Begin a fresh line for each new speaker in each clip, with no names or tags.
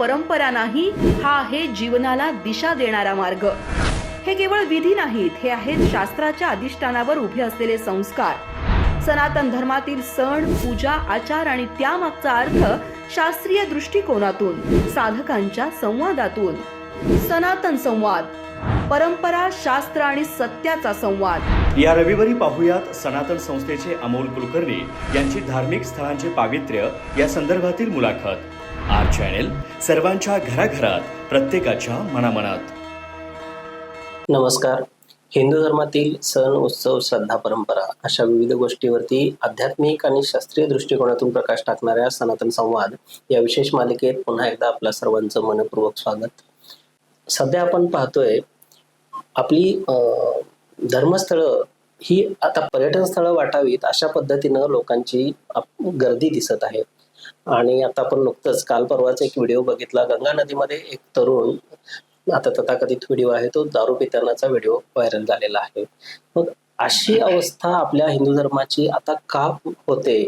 परंपरा नाही, हा आहे जीवनाला दिशा देणारा मार्ग. हे केवळ विधी नाहीत, हे आहेत शास्त्राच्या अधिष्ठानावर उभे असलेले संस्कार. सनातन धर्मातील सण, पूजा, आचार आणि त्यामागचा अर्थ शास्त्रीय दृष्टिकोनातून, साधकांच्या संवादातून. सनातन संवाद, परंपरा, शास्त्र आणि सत्याचा संवाद.
या रविवारी पाहुयात सनातन संस्थेचे अमोल कुलकर्णी यांची धार्मिक स्थळांचे पावित्र्य या संदर्भातील मुलाखत. आर चॅनेल, सर्वांच्या घराघरात, प्रत्येकाच्या मनामनात.
नमस्कार. हिंदू धर्मातील सण, उत्सव, श्रद्धा, परंपरा अशा विविध गोष्टीवरती आध्यात्मिक आणि शास्त्रीय दृष्टिकोनातून प्रकाश टाकणाऱ्या सनातन संवाद या विशेष मालिकेत पुन्हा एकदा आपल्या सर्वांचं मनपूर्वक स्वागत. सध्या आपण पाहतोय आपली धर्मस्थळं ही आता पर्यटन स्थळं वाटावीत अशा पद्धतीनं लोकांची गर्दी दिसत आहे. आणि आता आपण नुकतंच काल परवाचा एक व्हिडिओ बघितला. गंगा नदीमध्ये एक तरुण, आता तथाकथित व्हिडिओ आहे तो, दारू पितानाचा व्हिडिओ व्हायरल झालेला आहे. मग अशी अवस्था आपल्या हिंदू धर्माची आता का होते,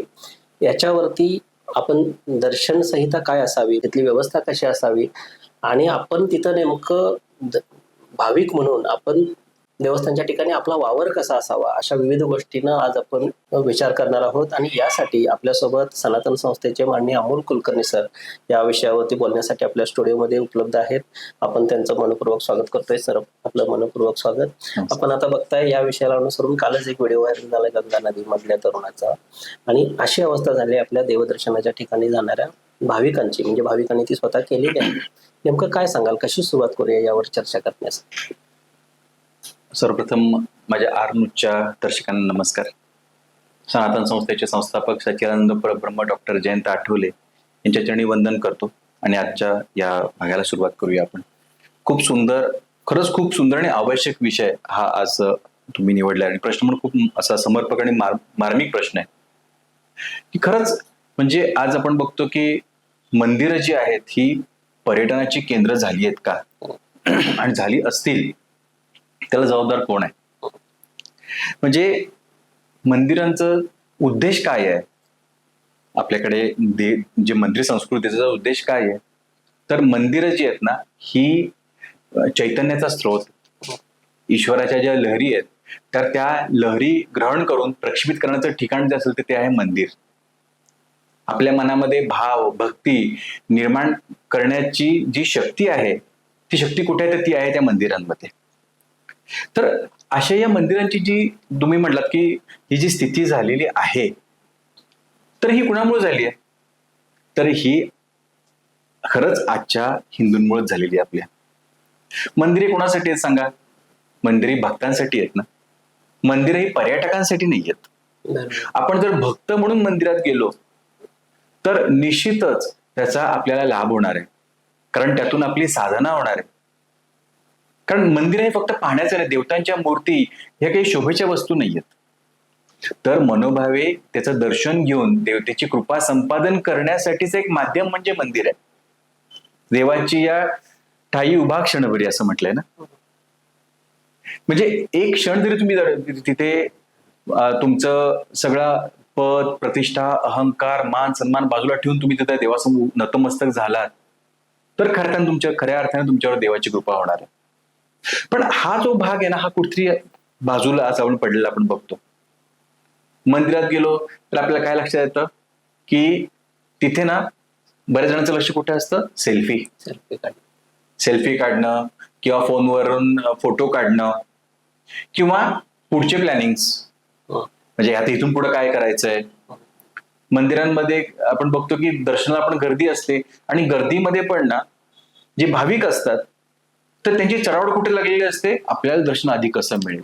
याच्यावरती आपण दर्शन संहिता काय असावी, तिथली व्यवस्था कशी असावी आणि आपण तिथं नेमकं भाविक म्हणून आपण देवस्थानच्या ठिकाणी आपला वावर कसा असावा, अशा विविध गोष्टींना आज आपण विचार करणार आहोत. आणि यासाठी आपल्यासोबत सनातन संस्थेचे माननीय अमोल कुलकर्णी सर या विषयावरती बोलण्यासाठी आपल्या स्टुडिओमध्ये उपलब्ध आहेत. आपण त्यांचं मनपूर्वक स्वागत करतोय. सर, आपलं मनपूर्वक स्वागत. आपण आता बघताय, या विषयाला अनुसरून कालच एक व्हिडिओ व्हायरल झाला गंगा नदी मधल्या तरुणाचा. आणि अशी अवस्था झाली आपल्या देवदर्शनाच्या ठिकाणी जाणाऱ्या भाविकांची, म्हणजे भाविकांनी ती स्वतः केलेली आहे. नेमकं काय सांगाल, कशी सुरुवात करूया यावर चर्चा करण्यासाठी?
सर्वप्रथम माझ्या आर न्यूजच्या दर्शकांना नमस्कार. सनातन संस्थेचे संस्थापक सच्चिदानंद परब्रह्म डॉक्टर जयंत आठवले यांच्या चरणी वंदन करतो आणि आजच्या या भागाला सुरुवात करूया आपण. खूप सुंदर, खरंच खूप सुंदर आणि आवश्यक विषय हा आज तुम्ही निवडला. आणि प्रश्न पण खूप असा समर्पक आणि मार्मिक प्रश्न आहे की खरंच म्हणजे आज आपण बघतो की मंदिरं जी आहेत ही पर्यटनाची केंद्र झाली आहेत का, आणि झाली असतील त्याला जबाबदार कोण आहे? म्हणजे मंदिरांचा उद्देश काय आहे? आपल्याकडे जे मंदिर संस्कृतीचा उद्देश काय आहे? तर मंदिरं जी आहेत ना, ही चैतन्याचा स्रोत, ईश्वराच्या ज्या लहरी आहेत तर त्या लहरी ग्रहण करून प्रक्षेपित करण्याचं ठिकाण जे असेल ते आहे मंदिर. आपल्या मनामध्ये भाव, भक्ती निर्माण करण्याची जी शक्ती आहे, ती शक्ती कुठे आहे? तर ती आहे त्या मंदिरांमध्ये. तर अशा या मंदिरांची जी तुम्ही म्हटलात की ही जी स्थिती झालेली आहे, तर ही कुणामुळे झाली आहे? तर ही खरंच आजच्या हिंदूंमुळेच झालेली आहे. आपल्या मंदिरे कोणासाठी आहेत सांगा? मंदिरे भक्तांसाठी आहेत ना. मंदिरे ही पर्यटकांसाठी नाही आहेत. आपण जर भक्त म्हणून मंदिरात गेलो तर निश्चितच त्याचा आपल्याला लाभ होणार आहे, कारण त्यातून आपली साधना होणार आहे. कारण मंदिर हे फक्त पाहण्याचं नाही, देवतांच्या मूर्ती ह्या काही शोभेच्या वस्तू नाहीयेत. तर मनोभावे त्याचं दर्शन घेऊन देवतेची कृपा संपादन करण्यासाठीच एक माध्यम म्हणजे मंदिर आहे. देवाची या ठाई उभा क्षणभरी असं म्हटलंय ना. म्हणजे एक क्षण जरी तुम्ही तिथे तुमचं सगळं पद, प्रतिष्ठा, अहंकार, मान, सन्मान बाजूला ठेवून तुम्ही तिथे देवासमोर नतमस्तक झालात तर खऱ्या अर्थाने तुमच्यावर देवाची कृपा होणार आहे. पण हा जो भाग आहे ना, हा कुठतरी बाजूला जाऊन पडलेला आपण बघतो. मंदिरात गेलो तर आपल्याला काय लक्षात येतं की तिथे ना बऱ्याच जणांचं लक्ष कुठे असतं? सेल्फी काढणं किंवा फोनवरून फोटो काढणं किंवा पुढचे प्लॅनिंग्स, म्हणजे आता इथून पुढे काय करायचंय. मंदिरांमध्ये आपण बघतो की दर्शनाला पण गर्दी असते आणि गर्दीमध्ये पण ना जे भाविक असतात तर त्यांची चढावड कुठे लागलेली असते? आपल्याला दर्शन आधी कसं मिळेल.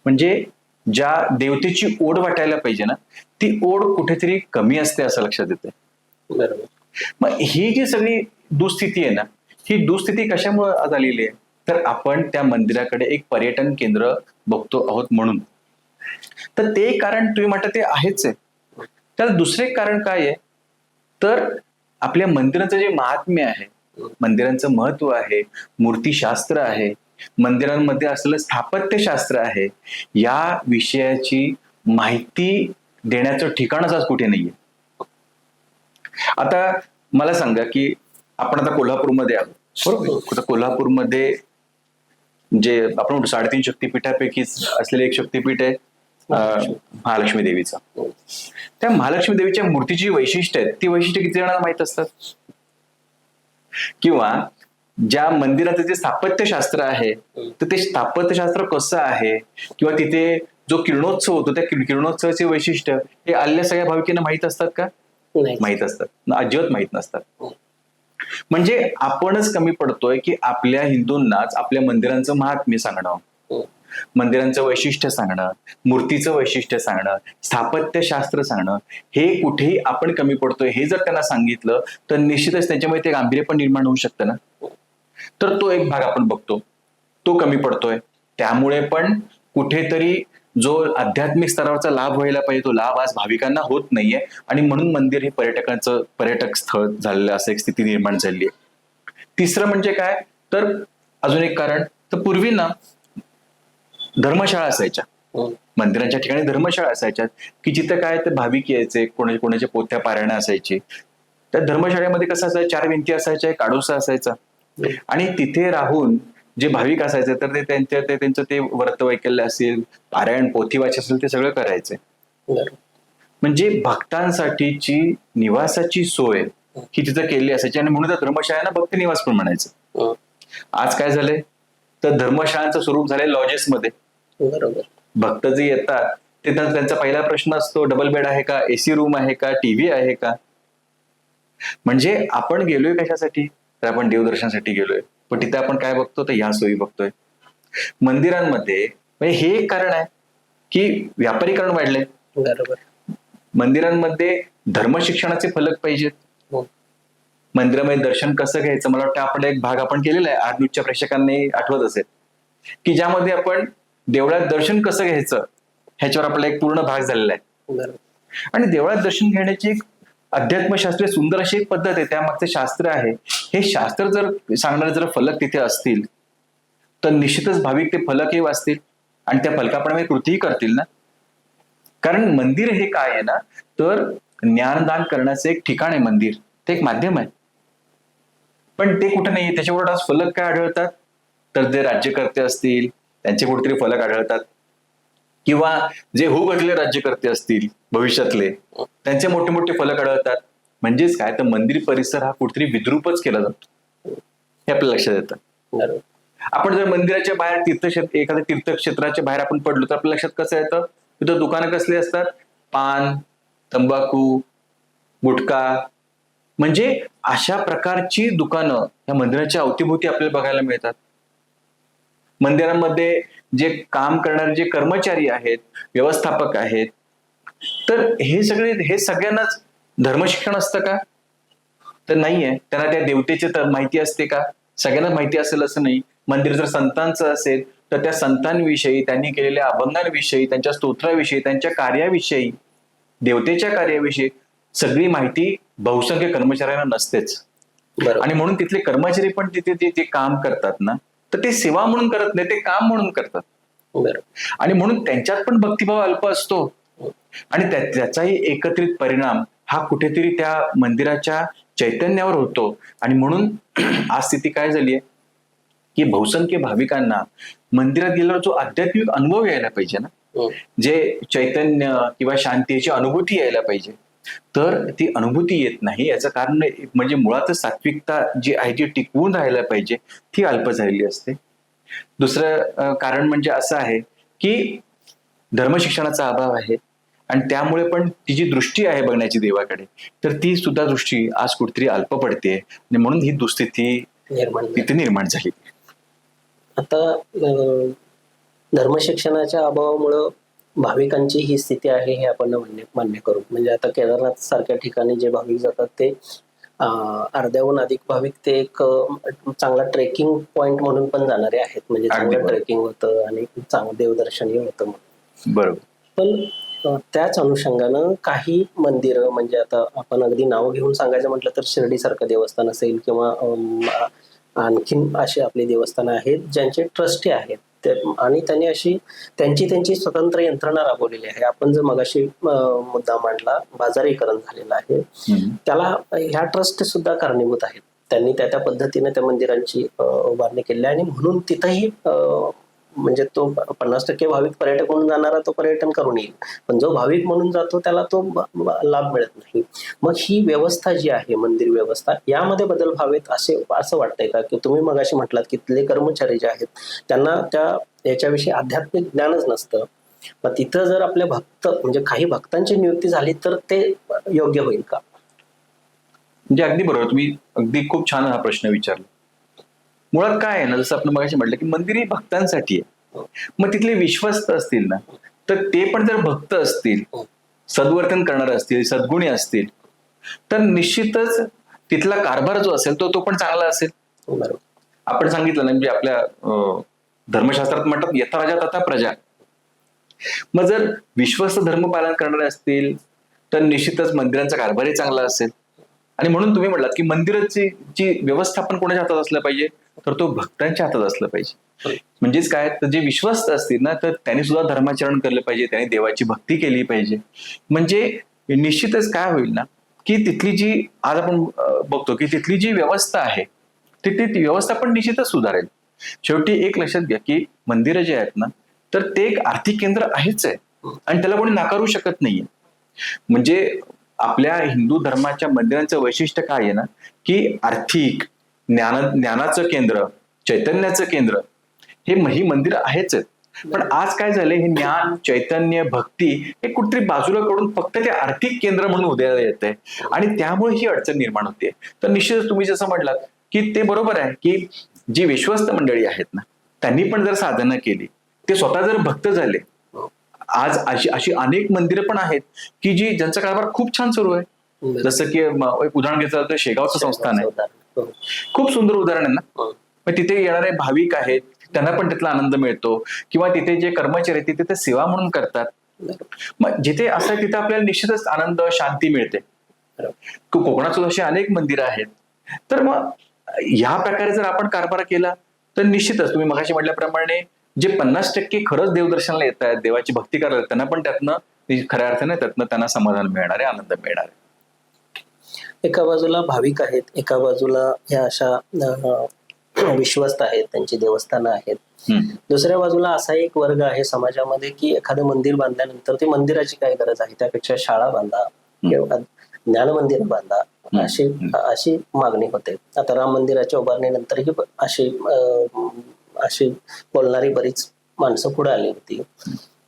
म्हणजे ज्या देवतेची ओढ वाटायला पाहिजे ना, ती ओढ कुठेतरी कमी असते असं लक्षात येते.
बरोबर.
मग ही जी सगळी दुःस्थिती आहे ना, ही दुःस्थिती कशामुळे झालेली आहे? तर आपण त्या मंदिराकडे एक पर्यटन केंद्र बघतो आहोत म्हणून. तर ते कारण तुम्ही म्हणता ते आहेच आहे. त्याला दुसरे कारण काय आहे? तर आपल्या मंदिराचं जे महात्म्य आहे, मंदिरांचं महत्व आहे, मूर्तीशास्त्र आहे, मंदिरांमध्ये असलेलं स्थापत्यशास्त्र आहे, या विषयाची माहिती देण्याचं ठिकाणच आज कुठे नाहीये. आता मला सांगा की आपण आता कोल्हापूरमध्ये आहोत, बरोबर? आता कोल्हापूरमध्ये जे आपण म्हणतो 3.5 शक्तिपीठापैकी असलेले एक शक्तिपीठ आहे महालक्ष्मी देवीचं. त्या महालक्ष्मी देवीच्या मूर्तीची वैशिष्ट्य आहेत, ती वैशिष्ट्य किती जणांना माहित असतात? किंवा ज्या मंदिराचं जे स्थापत्यशास्त्र आहे तर ते स्थापत्यशास्त्र कसं आहे, किंवा तिथे जो किरणोत्सव होतो त्या किरणोत्सवाचे वैशिष्ट्य हे आलेल्या सगळ्या भाविकांना माहित असतात का?
नाही.
माहित असतात, अजिबात माहित नसतात. म्हणजे आपणच कमी पडतोय की आपल्या हिंदूंनाच आपल्या मंदिरांचं महात्म्य सांगणं, मंदिरांचं वैशिष्ट्य सांगणं, मूर्तीचं वैशिष्ट्य सांगणं, स्थापत्यशास्त्र सांगणं, हे कुठेही आपण कमी पडतोय हे जर त्यांना सांगितलं तर निश्चितच त्यांच्यामध्ये ते गांभीर्य पण निर्माण होऊ शकतं ना. तर तो एक भाग आपण बघतो, तो कमी पडतोय. त्यामुळे पण कुठेतरी जो आध्यात्मिक स्तरावरचा लाभ व्हायला पाहिजे तो लाभ आज भाविकांना होत नाहीये, आणि म्हणून मंदिर हे पर्यटक स्थळ झालेलं असं एक स्थिती निर्माण झाली आहे. तिसरं म्हणजे काय तर अजून एक कारण, तर पूर्वी ना धर्मशाळा असायच्या, मंदिरांच्या ठिकाणी धर्मशाळा असायच्या की जिथं काय तर भाविक यायचे, कोणाच्या पोथ्या पारायण असायची. त्या धर्मशाळेमध्ये कसं असायचं, 4 भिंती असायच्या, एक आडोसा असायचा, आणि तिथे राहून जे भाविक असायचे तर ते त्यांचं ते व्रतवैकल्य असेल, पारायण पोथी वाच असेल, ते सगळं करायचे. म्हणजे भक्तांसाठीची निवासाची सोय ही तिथं केली असायची, आणि म्हणून त्या धर्मशाळांना भक्त निवास पण म्हणायचं. आज काय झालंय तर धर्मशाळांचं स्वरूप झालंय लॉजेसमध्ये.
बरोबर.
भक्त जे येतात ते त्यांचा पहिला प्रश्न असतो, डबल बेड आहे का, एसी रूम आहे का, टीव्ही आहे का. म्हणजे आपण गेलोय कशासाठी तर आपण देवदर्शनासाठी गेलोय, पण तिथे आपण काय बघतो तर ह्या सोयी बघतोय. मंदिरांमध्ये म्हणजे हे एक कारण आहे की व्यापारीकरण वाढलंय.
बरोबर.
मंदिरांमध्ये धर्मशिक्षणाचे फलक पाहिजेत. मंदिरामध्ये दर्शन कसं घ्यायचं, मला वाटतं आपण एक भाग आपण केलेला आहे, आर्नूच्या प्रेक्षकांनी आठवत असेल, की ज्यामध्ये आपण देवळात दर्शन कसं घ्यायचं ह्याच्यावर आपला एक पूर्ण भाग झालेला आहे. आणि देवळात दर्शन घेण्याची एक अध्यात्मशास्त्रीय सुंदर अशी एक पद्धत आहे, त्यामागचे शास्त्र आहे. हे शास्त्र जर सांगणारे जर फलक तिथे असतील तर निश्चितच भाविक ते फलकही वाचतील आणि त्या फलकाप्रमाणे कृतीही करतील ना. कारण मंदिर हे काय आहे ना तर ज्ञानदान करण्याचं एक ठिकाण आहे. मंदिर ते एक माध्यम आहे, पण ते कुठं नाही. त्याच्यावर आज फलक काय आढळतात तर जे राज्यकर्ते असतील त्यांचे कुठेतरी फलक आढळतात, किंवा जे होऊ घातलेले राज्यकर्ते असतील भविष्यातले त्यांचे मोठे मोठे फलक आढळतात. म्हणजेच काय तर मंदिर परिसर हा कुठेतरी विद्रूपच केला जातो हे आपल्या लक्षात येतं. आपण जर मंदिराच्या बाहेर एखाद्या तीर्थक्षेत्राच्या बाहेर आपण पडलो तर आपल्या लक्षात कसं येतं, तिथं दुकानं कसली असतात, पान, तंबाखू, गुटखा, म्हणजे अशा प्रकारची दुकानं या मंदिराच्या अवतीभोवती आपल्याला बघायला मिळतात. मंदिरांमध्ये जे काम करणारे जे कर्मचारी आहेत, व्यवस्थापक आहेत, तर हे सगळ्यांनाच धर्मशिक्षण असतं का तर नाहीये. त्यांना त्या देवतेची माहिती असते का, सगळ्यांना माहिती असेल असं नाही. मंदिर जर संतांचं असेल तर त्या संतांविषयी, त्यांनी केलेल्या अभंगांविषयी, त्यांच्या स्तोत्राविषयी, त्यांच्या कार्याविषयी, देवतेच्या कार्याविषयी सगळी माहिती बहुसंख्य कर्मचाऱ्यांना नसतेच. आणि म्हणून तिथले कर्मचारी पण तिथे ते काम करतात ना तर ते सेवा म्हणून करत नाही, ते काम म्हणून करतात. आणि म्हणून त्यांच्यात पण भक्तिभाव अल्प असतो, आणि त्याचाही एकत्रित परिणाम हा कुठेतरी त्या मंदिराच्या चैतन्यावर होतो. आणि म्हणून आज स्थिती काय झाली आहे की बहुसंख्य भाविकांना मंदिरात गेल्यावर जो आध्यात्मिक अनुभव यायला पाहिजे ना, जे चैतन्य किंवा शांतीची अनुभूती यायला पाहिजे, तर ती अनुभूती येत नाही. याचं कारण म्हणजे मुळातच सात्विकता जी आहे ती टिकवून राहायला पाहिजे ती अल्प झालेली असते. दुसरं कारण म्हणजे असं आहे की धर्मशिक्षणाचा अभाव आहे, आणि त्यामुळे पण ती जी दृष्टी आहे बघण्याची देवाकडे तर ती सुद्धा दृष्टी आज कुठेतरी अल्प पडते, आणि म्हणून ही दुःस्थिती तिथे निर्माण झाली.
आता धर्मशिक्षणाच्या अभावामुळं भाविकांची ही स्थिती आहे हे आपण मान्य करू. म्हणजे आता केदारनाथ सारख्या ठिकाणी जे भाविक जातात ते अर्ध्याहून अधिक भाविक ते एक चांगला ट्रेकिंग पॉइंट म्हणून पण जाणारे आहेत. म्हणजे चांगलं ट्रेकिंग होतं आणि चांगलं देवदर्शनही होतं.
बरोबर.
पण त्याच अनुषंगानं काही मंदिरं, म्हणजे आता आपण अगदी नाव घेऊन सांगायचं म्हटलं तर शिर्डी सारखं देवस्थान असेल, किंवा आणखीन अशी आपली देवस्थानं आहेत ज्यांचे ट्रस्टी आहेत, आणि त्यांनी अशी त्यांची स्वतंत्र यंत्रणा राबवलेली आहे. आपण जर मगाशी मुद्दा मांडला, बाजारीकरण झालेलं आहे, त्याला ह्या ट्रस्ट सुद्धा कारणीभूत आहेत. त्यांनी त्या पद्धतीने त्या मंदिरांची उभारणी केली आणि म्हणून तिथंही म्हणजे तो 50% भाविक पर्यटक म्हणून जाणारा तो पर्यटन करून येईल, पण जो भाविक म्हणून जातो त्याला तो लाभ मिळत नाही. मग ही व्यवस्था जी आहे, मंदिर व्यवस्था, यामध्ये बदल व्हावेत असं वाटतंय का? की तुम्ही मगाशी म्हटलात की तिथले कर्मचारी जे आहेत त्यांना याच्याविषयी आध्यात्मिक ज्ञानच नसतं. मग तिथं जर आपल्या म्हणजे काही भक्तांची नियुक्ती झाली तर ते योग्य होईल का?
म्हणजे अगदी बरोबर, तुम्ही अगदी खूप छान हा प्रश्न विचारला. मुळात काय आहे ना, जसं आपण मगाशी म्हटलं की मंदिर ही भक्तांसाठी आहे. मग तिथले विश्वस्त असतील ना, तर ते पण जर भक्त असतील, सद्वर्तन करणारे असतील, सद्गुणी असतील, तर निश्चितच तिथला कारभार जो असेल तो पण चांगला असेल. आपण सांगितलं ना, म्हणजे आपल्या धर्मशास्त्रात म्हणतात यथा राजा तथा प्रजा. मग जर विश्वस्त धर्म पालन करणारे असतील तर निश्चितच मंदिरांचा कारभारही चांगला असेल. आणि म्हणून तुम्ही म्हटलात की मंदिराची जी व्यवस्थापन कोणाच्या हातात असलं पाहिजे, तर तो भक्तांच्या हातात असलं पाहिजे. म्हणजेच काय, तर जे विश्वस्त असतील ना, तर त्यांनी सुद्धा धर्माचरण केलं पाहिजे, त्यांनी देवाची भक्ती केली पाहिजे. म्हणजे निश्चितच काय होईल ना, की तिथली जी आज आपण बघतो की तिथली जी व्यवस्था आहे ती व्यवस्था पण निश्चितच सुधारेल. शेवटी एक लक्षात घ्या की मंदिरं जे आहेत ना, तर ते एक आर्थिक केंद्र आहेच आहे आणि त्याला कोणी नाकारू शकत नाहीये. म्हणजे आपल्या हिंदू धर्माच्या मंदिरांचं वैशिष्ट्य काय आहे ना, की आर्थिक, ज्ञानाचं केंद्र, चैतन्याचं केंद्र, ही मंदिरं आहेच आहेत. पण आज काय झालंय, हे ज्ञान, चैतन्य, भक्ती हे कुठेतरी बाजूला कडून फक्त ते आर्थिक केंद्र म्हणून उदयाला येत आहे आणि त्यामुळे ही अडचण निर्माण होते. तर निश्चितच तुम्ही जसं म्हटलात की ते बरोबर आहे की जी विश्वस्त मंडळी आहेत ना, त्यांनी पण जर साधना केली, ते स्वतः जर भक्त झाले, आज अशी अनेक मंदिरं पण आहेत की ज्यांचा कारभार खूप छान सुरू आहे. जसं की एक उदाहरण घेतलं तर शेगावचं संस्थान आहे, खूप सुंदर उदाहरण आहे ना. मग तिथे येणारे भाविक आहेत, त्यांना पण त्यातला आनंद मिळतो, किंवा तिथे जे कर्मचारी आहेत तिथे सेवा म्हणून करतात. मग जिथे असं तिथे आपल्याला निश्चितच आनंद, शांती मिळते. कोकणात सुद्धा अशी अनेक मंदिरं आहेत. तर मग ह्या प्रकारे जर आपण कारभार केला तर निश्चितच तुम्ही मगाशी म्हटल्याप्रमाणे जे 50% खरंच देवदर्शनाला येत आहेत, देवाची भक्ती करायला, त्यांना पण त्यातनं खऱ्या अर्थाने त्यातनं समाधान मिळणार आहे, आनंद मिळणार आहे.
एका बाजूला भाविक आहेत, एका बाजूला ह्या अशा विश्वस्त आहेत, त्यांची देवस्थानं आहेत. दुसऱ्या बाजूला असा एक वर्ग आहे समाजामध्ये की एखादं मंदिर बांधल्यानंतर ते मंदिराची काय गरज आहे, त्यापेक्षा शाळा बांधा किंवा ज्ञान मंदिर बांधा, अशी मागणी होते. आता राम मंदिराच्या उभारणीनंतरही अशी बोलणारी बरीच माणसं पुढे आली होती.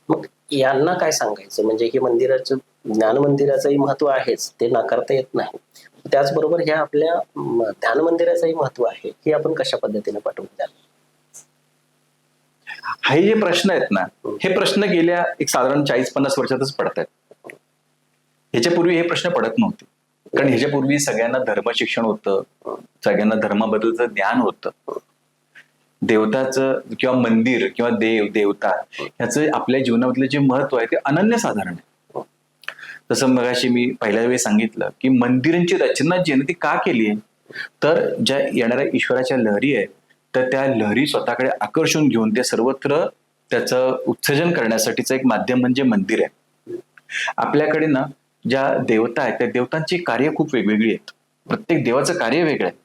मग यांना काय सांगायचं, म्हणजे हे मंदिराचं, ज्ञान मंदिराचंही महत्व आहेच, ते नाकारता येत नाही, त्याचबरोबर ह्या आपल्या ध्यान मंदिराचंही महत्व आहे, हे आपण कशा पद्धतीने पाठवून द्याल?
हे जे प्रश्न आहेत ना, हे प्रश्न गेल्या एक साधारण 40-50 वर्षातच पडत आहेत. ह्याच्यापूर्वी हे प्रश्न पडत नव्हते, कारण ह्याच्यापूर्वी सगळ्यांना धर्म शिक्षण होतं, सगळ्यांना धर्माबद्दलचं ज्ञान होतं. देवताचं किंवा मंदिर किंवा देवता ह्याचं आपल्या जीवनामधलं जे महत्व आहे ते अनन्यसाधारण आहे. जसं मगाशी मी पहिल्या वेळी सांगितलं की मंदिरांची रचना जी आहे ती का केली आहे, तर ज्या येणाऱ्या ईश्वराच्या लहरी आहेत, तर त्या लहरी स्वतःकडे आकर्षून घेऊन ते सर्वत्र त्याचं उत्सर्जन करण्यासाठीचं एक माध्यम म्हणजे मंदिर आहे. आपल्याकडे ना ज्या देवता आहेत त्या देवतांची कार्य खूप वेगवेगळी आहेत. प्रत्येक देवाचं कार्य वेगळं आहे.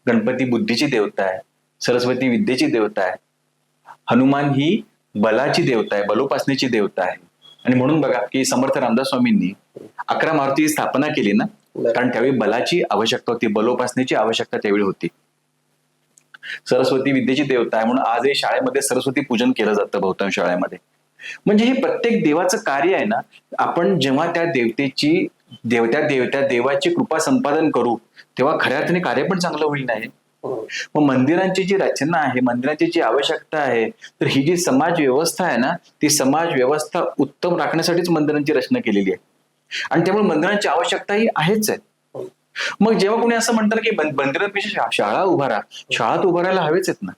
गणपती बुद्धीची देवता आहे, सरस्वती विद्येची देवता आहे, हनुमान ही बलाची देवता आहे, बलोपासनेची देवता आहे. आणि म्हणून बघा की समर्थ रामदास स्वामींनी 11 मारुतीची स्थापना केली ना, कारण त्यावेळी बलाची आवश्यकता होती, बलोपासनेची आवश्यकता त्यावेळी होती. सरस्वती विद्येची देवता आहे म्हणून आजही शाळेमध्ये सरस्वती पूजन केलं जातं बहुतांश शाळेमध्ये. म्हणजे हे प्रत्येक देवाचं कार्य आहे ना, आपण जेव्हा त्या देवाची कृपा संपादन करू तेव्हा खऱ्या अर्थाने कार्य पण चांगलं होईल नाही. मग मंदिरांची जी रचना आहे, मंदिरांची जी आवश्यकता आहे, तर ही जी समाज व्यवस्था आहे ना, ती समाज व्यवस्था उत्तम राखण्यासाठीच मंदिरांची रचना केलेली आहे आणि त्यामुळे मंदिरांची आवश्यकता ही आहेच आहे. मग जेव्हा कोणी असं म्हणतात की मंदिरांपेक्षा शाळा उभारा, शाळा तर उभारायला हवेच आहेत ना.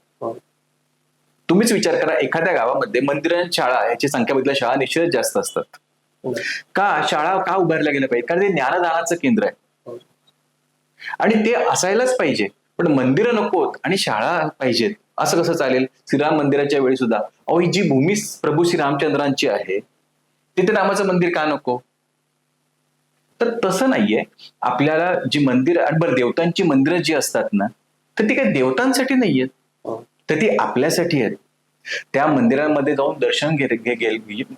तुम्हीच विचार करा, एखाद्या गावामध्ये मंदिरांची शाळा याची संख्या बघितल्या शाळा निश्चितच जास्त असतात. शाळा का उभारल्या गेल्या पाहिजे? कारण ते ज्ञानदानाचं केंद्र आहे आणि ते असायलाच पाहिजे. पण मंदिरं नकोत आणि शाळा पाहिजेत असं कसं चालेल? श्रीराम मंदिराच्या वेळी सुद्धा अहो ही जी भूमी प्रभू श्रीरामचंद्रांची आहे तिथे रामाचं मंदिर का नको? तर तसं नाहीये. आपल्याला जी मंदिर आणि बरं देवतांची मंदिरं जी असतात ना, तर ती काही देवतांसाठी नाहीयेत, तर ती आपल्यासाठी आहेत. त्या मंदिरांमध्ये जाऊन दर्शन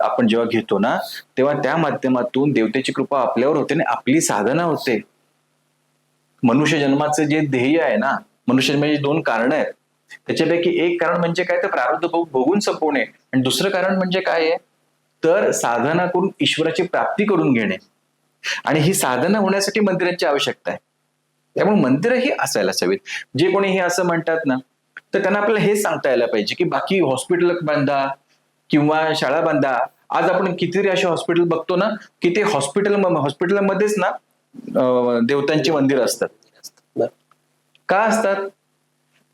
आपण जेव्हा घेतो ना, तेव्हा त्या माध्यमातून देवतेची कृपा आपल्यावर होते आणि आपली साधना होते. मनुष्य जन्माचं जे ध्येय आहे ना, मनुष्य जन्माची 2 कारणं आहेत. त्याच्यापैकी एक कारण म्हणजे काय, तर प्रारब्ध भोगून संपवणे, आणि दुसरं कारण म्हणजे काय आहे, तर साधना करून ईश्वराची प्राप्ती करून घेणे. आणि ही साधना होण्यासाठी मंदिरांची आवश्यकता आहे. त्यामुळे मंदिरही असायला हवीत. जे कोणी हे असं म्हणतात ना, तर त्यांना आपल्याला हेच सांगता यायला पाहिजे की बाकी हॉस्पिटल बांधा किंवा शाळा बांधा. आज आपण कितीतरी असे हॉस्पिटल बघतो ना, की ते हॉस्पिटलमध्येच ना देवतांची मंदिरं असतात. का असतात?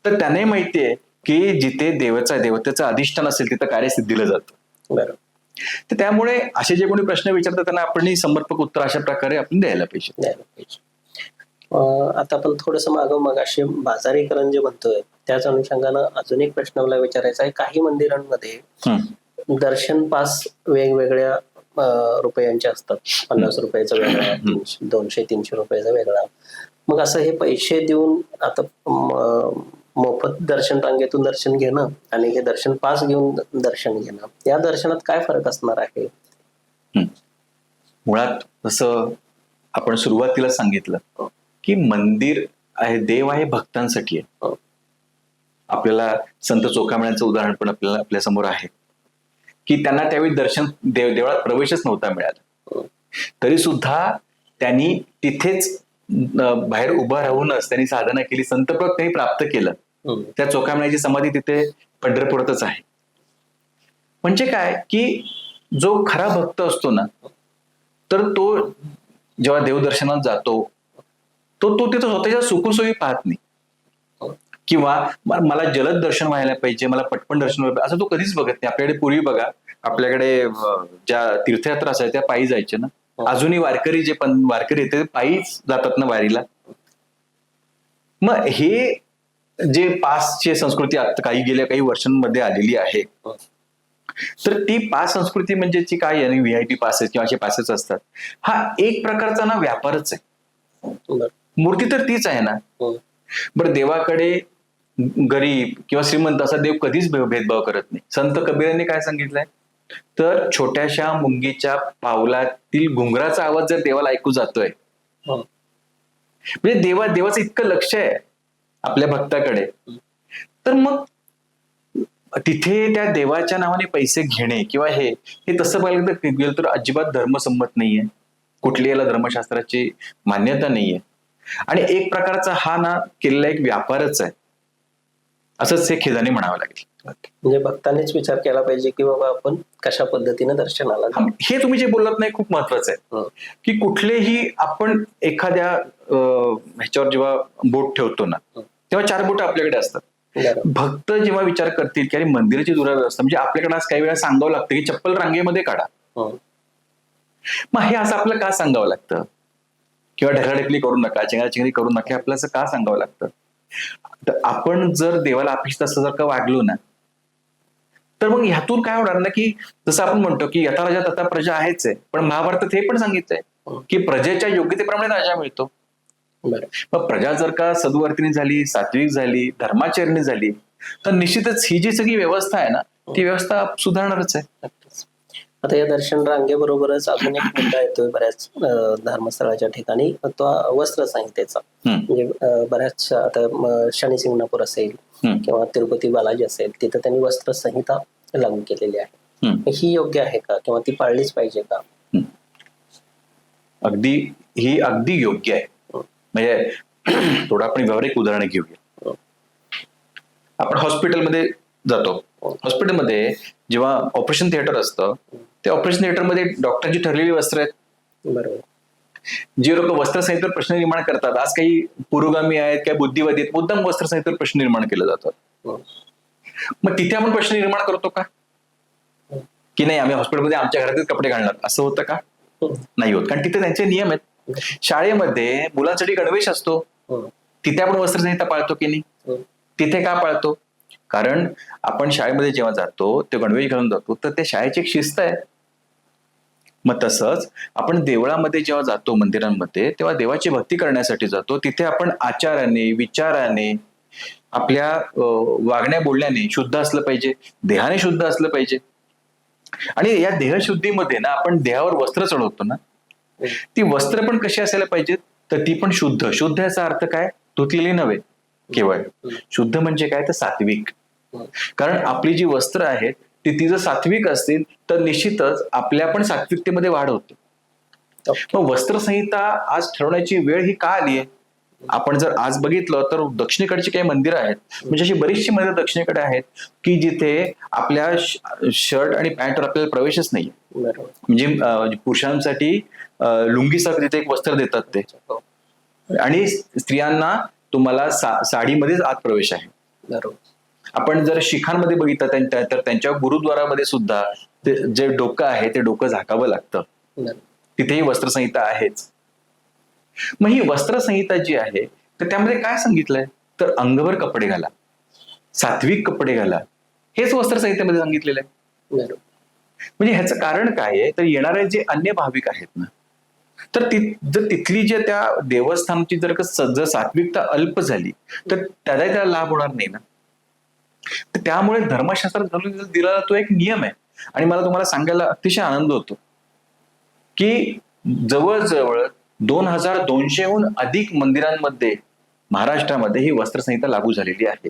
तर त्यांनाही माहितीये की जिथे देवतेचं अधिष्ठान असेल तिथं कार्यसिद्धीला जातं.
बरोबर.
तर त्यामुळे असे जे कोणी प्रश्न विचारतात त्यांना आपणही समर्पक उत्तर अशा प्रकारे आपण द्यायला पाहिजे.
आता आपण थोडस मगाशी बाजारीकरण जे म्हणतोय त्याच अनुषंगानं अजून एक प्रश्न मला विचारायचा आहे. काही मंदिरांमध्ये दर्शन पास वेगवेगळ्या रुपयांचे असतात. 50 रुपयाचा वेगळा, 200-300 रुपयाचा वेगळा. मग असं हे पैसे देऊन आता मोफत दर्शन रांगेतून दर्शन घेणं आणि हे दर्शन पास घेऊन दर्शन घेणं, या दर्शनात काय फरक असणार आहे?
मुळात जसं आपण सुरुवातीला सांगितलं की मंदिर आहे, देव आहे, भक्तांसाठी आहे. आपल्याला संत चोखामेळ्यांचं उदाहरण पण आपल्या समोर आहे की त्यांना त्यावेळी दर्शन देवळात प्रवेशच नव्हता मिळाला, तरी सुद्धा त्यांनी तिथेच बाहेर उभं राहूनच त्यांनी साधना केली, संतपद त्यांनी प्राप्त केलं. त्या चोखामेळ्याची समाधी तिथे पंढरपुरातच आहे. म्हणजे काय की जो खरा भक्त असतो ना, तर तो जेव्हा देवदर्शनात जातो तो तिथं स्वतःच्या सुखसोयी पाहत नाही किंवा मला जलद दर्शन व्हायला पाहिजे, मला पटपण दर्शन व्हायला पाहिजे असं तो कधीच बघत नाही. आपल्याकडे पूर्वी बघा, आपल्याकडे ज्या तीर्थयात्रा असायच्या त्या पायी जायच्या ना. अजूनही वारकरी येते पायीच जातात ना वारीला. मग हे जे पासची संस्कृती आता गेल्या काही वर्षांमध्ये आलेली आहे, तर ती पास संस्कृती म्हणजे काय आहे, व्हीआयपी पासेस किंवा असे पासेस असतात, हा एक प्रकारचा ना व्यापारच आहे. मूर्ती तर तीच आहे ना. बरं, देवाकडे गरीब किंवा श्रीमंत असा देव कधीच भेदभाव करत नाही. संत कबीरांनी काय सांगितलंय, तर छोट्याशा मुंगीच्या पावलातील घुंगराचा आवाज जर देवाला ऐकू जातोय, म्हणजे देवाचं इतकं लक्ष आहे आपल्या भक्ताकडे, तर मग तिथे त्या देवाच्या नावाने पैसे घेणे किंवा हे तसं पाहिलं गेलं तर अजिबात धर्मसंमत नाहीये. कुठली याला धर्मशास्त्राची मान्यता नाहीये. आणि एक प्रकारचा हा ना केलेला एक व्यापारच आहे, असंच हे खेदाने म्हणावं लागेल.
म्हणजे भक्तांनीच विचार केला पाहिजे की बाबा आपण कशा पद्धतीने दर्शनाला.
हे तुम्ही जे बोलत नाही खूप महत्वाचं आहे की कुठलेही आपण एखाद्या ह्याच्यावर जेव्हा बोट ठेवतो ना, तेव्हा 4 बोट आपल्याकडे असतात. भक्त जेव्हा विचार करतील की अरे मंदिराची दुराव्यवस्था, म्हणजे आपल्याकडे आज काही वेळा सांगावं लागतं की चप्पल रांगेमध्ये काढा. मग हे असं आपल्याला का सांगावं लागतं, किंवा ढकलाढकली करू नका, चेंगराचेंगरी करू नका, आपल्याला असं का सांगावं लागतं? तर आपण जर देवाला अपेक्षित असं जर का वागलो ना, तर मग ह्यातून काय होणार ना, की जसं आपण म्हणतो की यथा राजा तथा प्रजा आहेच आहे, पण महाभारतात हे पण सांगितलंय की प्रजेच्या योग्यतेप्रमाणे राजा मिळतो. मग प्रजा जर का सद्वर्तिनी झाली, सात्विक झाली, धर्माचरणी झाली, तर निश्चितच ही जी सगळी व्यवस्था आहे ना, ती व्यवस्था सुधारणारच आहे.
आता या दर्शन रांगेबरोबरच अजून एक मुद्दा येतोय बऱ्याच धर्मस्थळाच्या ठिकाणी, तो वस्त्र संहितेचा. म्हणजे बऱ्याच आता शनी शिंगणापूर असेल किंवा तिरुपती बालाजी असेल, तिथं त्यांनी वस्त्र संहिता लागू केलेली आहे. ही योग्य आहे का, किंवा ती पाळलीच पाहिजे का?
अगदी योग्य आहे. म्हणजे थोडं आपण व्यावहारिक उदाहरण घेऊया. आपण हॉस्पिटलमध्ये जातो. हॉस्पिटलमध्ये जेव्हा ऑपरेशन थिएटर असतं, त्या ऑपरेशन थिएटरमध्ये डॉक्टरांची ठरलेली वस्त्र आहेत.
बरोबर.
जे लोक वस्त्रसंहितेवर प्रश्न निर्माण करतात, आज काही पुरोगामी आहेत, काही बुद्धिवादी आहेत, मुद्दाम वस्त्रसंहितेवर प्रश्न निर्माण केले जातात. मग तिथे आपण प्रश्न निर्माण करतो का, की नाही आम्ही हॉस्पिटलमध्ये आमच्या घरातच कपडे घालणार, असं होतं का? नाही होत, कारण तिथे त्यांचे नियम आहेत. शाळेमध्ये मुलांसाठी गणवेश असतो, तिथे आपण वस्त्रसंहिता पाळतो की नाही? तिथे का पाळतो? कारण आपण शाळेमध्ये जेव्हा जातो ते गणवेश घालून जातो तर त्या शाळेची एक शिस्त आहे. मग तसंच आपण देवळामध्ये जेव्हा जातो, मंदिरांमध्ये, तेव्हा देवाची भक्ती करण्यासाठी जातो. तिथे आपण आचाराने, विचाराने, आपल्या वागण्या बोलण्याने शुद्ध असलं पाहिजे, देहाने शुद्ध असलं पाहिजे. आणि या देहशुद्धीमध्ये ना आपण देहावर वस्त्र चढवतो ना, ती वस्त्र पण कशी असायला पाहिजेत, तर ती पण शुद्ध. शुद्ध याचा अर्थ काय? धुतलेली नव्हे केवळ. शुद्ध म्हणजे काय? तर सात्विक. कारण आपली जी वस्त्र आहेत ती जर सात्विक असतील तर निश्चितच आपल्या पण सात्विकतेमध्ये वाढ होते. मग वस्त्रसंहिता आज ठरवण्याची वेळ ही का आली आहे? आपण जर आज बघितलं तर दक्षिणेकडची काही मंदिरं आहेत, म्हणजे अशी बरीचशी मंदिरं दक्षिणेकडे आहेत की जिथे आपल्या शर्ट आणि पॅन्टवर आपल्याला प्रवेशच नाही. म्हणजे पुरुषांसाठी लुंगीसारखं तिथे एक वस्त्र देतात ते, आणि स्त्रियांना तुम्हाला साडीमध्येच आत प्रवेश आहे. आपण जर शिखांमध्ये बघितलं तर त्यांच्या गुरुद्वारामध्ये सुद्धा जे डोकं आहे ते डोकं झाकावं लागतं. तिथेही वस्त्रसंहिता आहेच. मग ही वस्त्रसंहिता जी आहे तर त्यामध्ये काय सांगितलंय, तर अंगभर कपडे घाला, सात्विक कपडे घाला, हेच वस्त्रसंहितेमध्ये सांगितलेलं आहे. म्हणजे ह्याचं कारण काय आहे, तर येणारे जे अन्य भाविक आहेत ना, तर जर तिथली जे त्या देवस्थानची जर सात्विकता अल्प झाली तर त्याला लाभ होणार नाही ना. तर त्यामुळे धर्मशास्त्रात दिलेला तो एक नियम आहे. आणि मला तुम्हाला सांगायला अतिशय आनंद होतो की जवळजवळ 2200हून अधिक मंदिरांमध्ये महाराष्ट्रामध्ये ही वस्त्रसंहिता लागू झालेली आहे.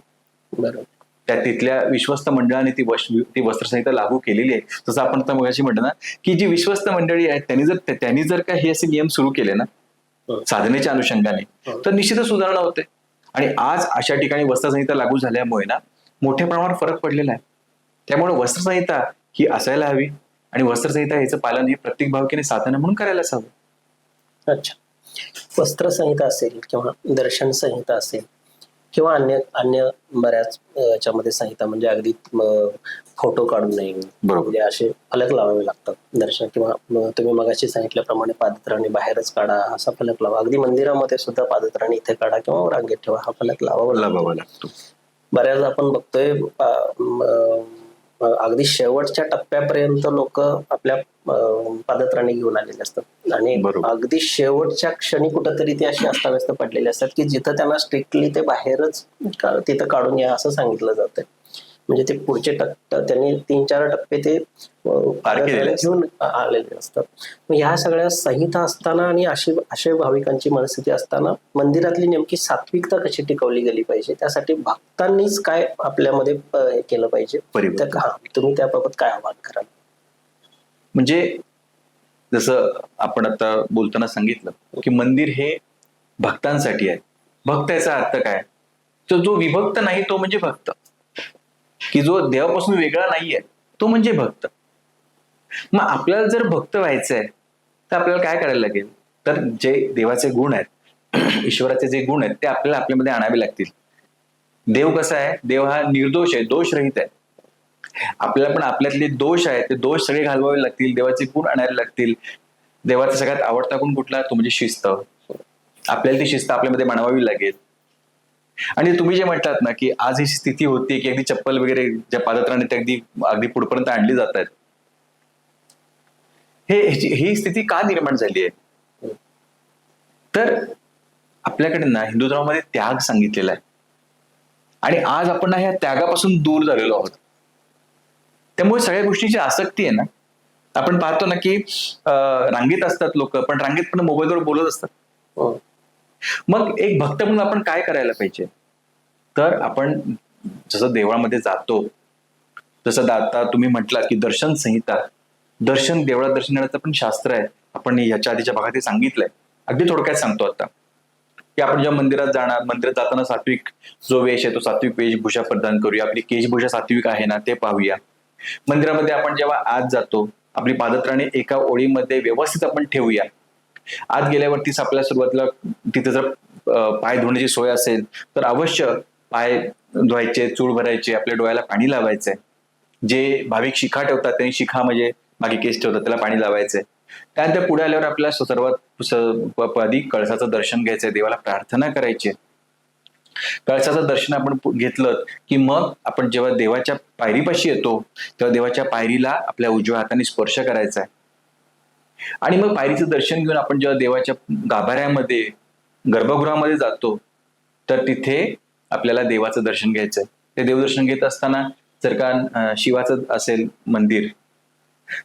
बरोबर.
त्या तिथल्या विश्वस्त मंडळाने ती वस्त्रसंहिता लागू केलेली आहे. जसं आपण आता मगाशी म्हटलं ना की जी विश्वस्त मंडळी आहेत त्यांनी जर का हे असे नियम सुरू केले ना साधनेच्या अनुषंगाने, तर निश्चितच सुधारणा होते. आणि आज अशा ठिकाणी वस्त्रसंहिता लागू झाल्यामुळे ना मोठ्या प्रमाणावर फरक पडलेला आहे. त्यामुळे वस्त्रसंहिता ही असायला हवी, आणि वस्त्रसंहिता याचं पालन हे प्रत्येक भाविकाने साधना म्हणून करायलाच हवं.
अच्छा. वस्त्रसंहिता असेल किंवा दर्शन संहिता असेल किंवा अन्य अन्य बऱ्याच याच्यामध्ये संहिता, म्हणजे अगदी फोटो काढू नये, म्हणजे असे फलक लावावे लागतात दर्शन, किंवा तुम्ही मगाशी सांगितल्याप्रमाणे पादत्राणे बाहेरच काढा असा फलक लावा. अगदी मंदिरामध्ये सुद्धा पादत्राणे इथे काढा किंवा रांगेत ठेवा हा फलक लावावा लागतो. बऱ्याच आपण बघतोय अगदी शेवटच्या टप्प्यापर्यंत लोक आपल्या पादत्राणे घेऊन आलेले असतात, आणि अगदी शेवटच्या क्षणी कुठंतरी ते असे अस्ताव्यस्त पडलेले असतात की जिथं त्यांना स्ट्रिक्टली ते बाहेरच तिथं काढून या असं सांगितलं जातंय. म्हणजे ते पुढचे त्यांनी 3-4 टप्पे ते घेऊन आलेले असतात. मग ह्या सगळ्या संहिता असताना आणि अशा भाविकांची मनस्थिती असताना मंदिरातली नेमकी सात्विकता कशी टिकवली गेली पाहिजे, त्यासाठी भक्तांनीच काय आपल्यामध्ये हे केलं पाहिजे, तुम्ही त्याबाबत काय आवाहन कराल?
म्हणजे जसं आपण आता बोलताना सांगितलं की मंदिर हे भक्तांसाठी आहे. भक्त याचा अर्थ काय, तर जो विभक्त नाही तो म्हणजे भक्त, की जो देवापासून वेगळा नाहीये तो म्हणजे भक्त. मग आपल्याला जर भक्त व्हायचंय तर आपल्याला काय करायला लागेल, तर जे देवाचे गुण आहेत, ईश्वराचे जे गुण आहेत ते आपल्याला आपल्यामध्ये आणावे लागतील. देव कसा आहे, देव हा निर्दोष आहे, दोषरहित आहे. आपल्याला पण आपल्यातले दोष आहेत ते दोष सगळे घालवावे लागतील, देवाचे गुण आणायला लागतील. देवाचा सगळ्यात आवडता गुण कुठला, तो म्हणजे शिस्त. आपल्याला ती शिस्त आपल्यामध्ये मांडवावी लागेल. आणि तुम्ही जे म्हणतात ना की आज ही स्थिती होती की अगदी चप्पल वगैरे ज्या पादत्राणे ते अगदी पुढपर्यंत आणली जात आहेत, ही स्थिती का निर्माण झाली आहे, तर आपल्याकडे ना हिंदू धर्मामध्ये त्याग सांगितलेला आहे, आणि आज आपण ह्या त्यागापासून दूर झालेलो आहोत. त्यामुळे सगळ्या गोष्टीची आसक्ती आहे ना. आपण पाहतो ना की रांगेत असतात लोक, पण रांगेत पण मोबाईलवर बोलत असतात. मग एक भक्त म्हणून आपण काय करायला पाहिजे, तर आपण जसं देवळामध्ये जातो, जसं आता तुम्ही म्हटलात की दर्शन संहिता, देवळात दर्शन घेण्याचं पण शास्त्र आहे. आपण याच्या आधीच्या भागात सांगितलंय, अगदी थोडक्यात सांगतो आता की आपण जेव्हा मंदिरात जाणार, मंदिरात जाताना सात्विक जो वेश आहे तो सात्विक वेशभूषा प्रदान करूया, आपली केशभूषा सात्विक आहे ना ते पाहूया. मंदिरामध्ये आपण जेव्हा आत जातो आपली पादत्राणे एका ओळीमध्ये व्यवस्थित आपण ठेवूया. आत गेल्यावरतीच आपल्या सुरुवातीला तिथे जर पाय धुण्याची सोय असेल तर अवश्य पाय धुवायचे, चूळ भरायचे, आपल्या डोळ्याला पाणी लावायचंय. जे भाविक शिखा ठेवतात त्यांनी शिखा म्हणजे मागे केस ठेवतात त्याला पाणी लावायचंय. त्यानंतर पुढे आल्यावर आपल्याला सर्वात आधी कळसाचं दर्शन घ्यायचंय, देवाला प्रार्थना करायची. कळसाचं दर्शन आपण घेतलं की मग आपण जेव्हा देवाच्या पायरीपाशी येतो तेव्हा देवाच्या पायरीला आपल्या उजव्या हाताने स्पर्श करायचा आहे. आणि मग पायरीचं दर्शन घेऊन आपण जेव्हा देवाच्या गाभाऱ्यामध्ये गर्भगृहामध्ये जातो तर तिथे आपल्याला देवाचं दर्शन घ्यायचंय. ते देवदर्शन घेत असताना जर का शिवाचं असेल मंदिर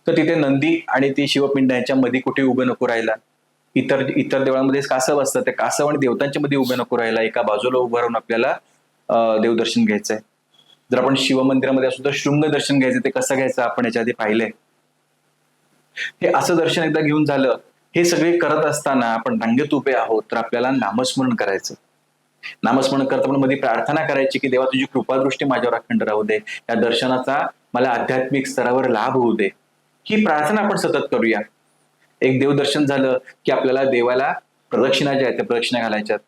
तर तिथे नंदी आणि ती शिवपिंड यांच्या मध्ये कुठे उभं नको राहायला. इतर देवळांमध्ये कासव असतं, त्या कासव आणि देवतांच्या मध्ये उभे नको राहायला, एका बाजूला उभं राहून आपल्याला देवदर्शन घ्यायचंय. जर आपण शिवमंदिरामध्ये असू तर शृंग दर्शन घ्यायचं. ते कसं घ्यायचं आपण याच्या आधी पाहिलंय. हे असं दर्शन एकदा घेऊन झालं, हे सगळे करत असताना आपण रांगेत उभे आहोत तर आपल्याला नामस्मरण करायचं. नामस्मरण करताना मध्ये प्रार्थना करायची की देवा तुझी कृपादृष्टी माझ्यावर अखंड राहू दे, या दर्शनाचा मला आध्यात्मिक स्तरावर लाभ होऊ दे. ही प्रार्थना आपण सतत करूया. एक देवदर्शन झालं की आपल्याला देवाला प्रदक्षिणा ज्या आहेत त्या प्रदक्षिणा घालायच्यात.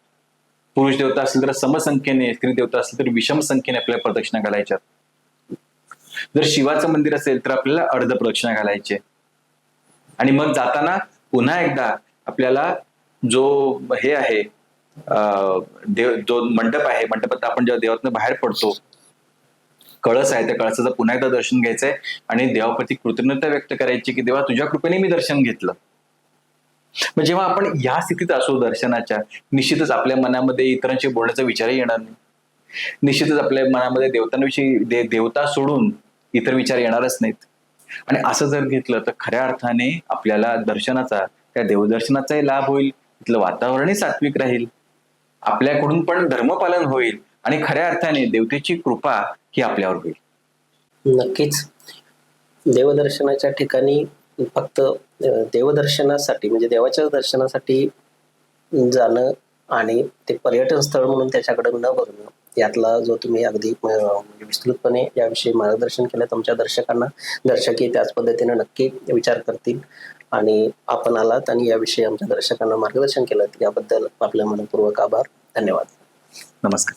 पुरुष देवता असेल तर समसंख्येने, स्त्री देवता असेल तर विषम संख्येने आपल्याला प्रदक्षिणा घालायच्यात. जर शिवाचं मंदिर असेल तर आपल्याला अर्ध प्रदक्षिणा घालायचे. आणि मग जाताना पुन्हा एकदा आपल्याला जो हे आहे जो मंडप आहे, मंडपात आपण जेव्हा देवातून बाहेर पडतो, कळस आहे, त्या कळसाचं पुन्हा एकदा दर्शन घ्यायचंय आणि देवाप्रती कृतज्ञता व्यक्त करायची की देवा तुझ्या कृपेने मी दर्शन घेतलं. मग जेव्हा आपण या स्थितीत असू दर्शनाच्या, निश्चितच आपल्या मनामध्ये इतरांशी बोलण्याचा विचारही येणार नाही. निश्चितच आपल्या मनामध्ये देवतांविषयी देवता सोडून इतर विचार येणारच नाहीत. आणि असं जर घेतलं तर खऱ्या अर्थाने आपल्याला दर्शनाचा, त्या देवदर्शनाचाही लाभ होईल, तिथलं वातावरणही सात्विक राहील, आपल्याकडून पण धर्मपालन होईल आणि खऱ्या अर्थाने देवतेची कृपा ही आपल्यावर होईल.
नक्कीच देवदर्शनाच्या ठिकाणी फक्त देवदर्शनासाठी म्हणजे देवाच्या दर्शनासाठी जाणं आणि ते पर्यटन स्थळ म्हणून त्याच्याकडे न बघणं, यातला जो तुम्ही अगदी म्हणजे विस्तृतपणे याविषयी मार्गदर्शन केलं, तुमच्या दर्शकही त्याच पद्धतीने नक्की विचार करतील. आणि आपण आलात आणि याविषयी आमच्या दर्शकांना मार्गदर्शन केलं याबद्दल आपल्या मनपूर्वक आभार. धन्यवाद.
नमस्कार.